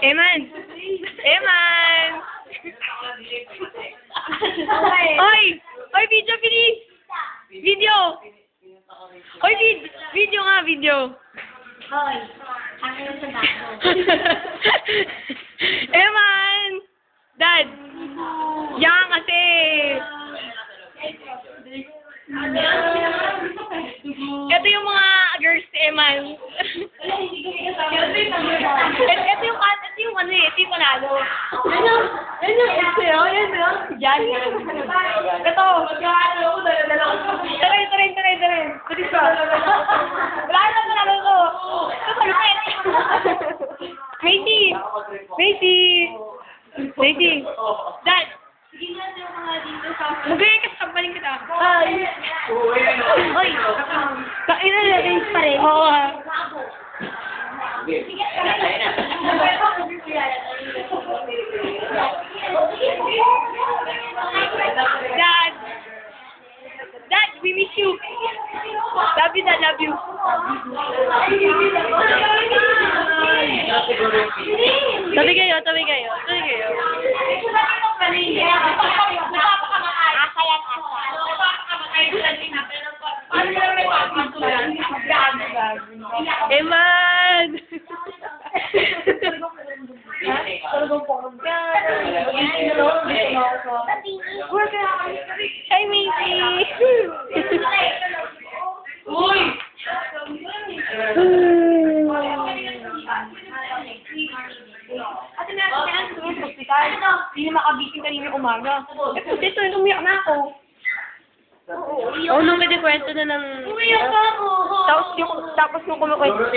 Eman! Eman! Oy! Oy, video, bilis! Video! Oy, video nga, video. Hoy, akin yung sa bago. Eman! Dad! Yan kasi! Ito yung mga girls ni Eman. Ito yung ano eh, ito yung panalo. Yan yung ito yun, Diyan. Ito. Taray. Bilis ka. Wala na panalo ko. Ito sa lupit. Macy. Dad. Sige nga yung mga dito sa... Magaya ka, sampaling kita. Ay. Oy. Kaina na rin pa rin. Oo. Dad, we miss you. Love you, Dad, love you. Tabi kayo. Eman! Hi, Macy! Uy! Ate na, kailangan ko yung hospital. Hindi makagising kanina umaga. Dito, umiyak na ako. Oo, nung may kwento na ng... Umiyak ako! Tapos yung kumukwento.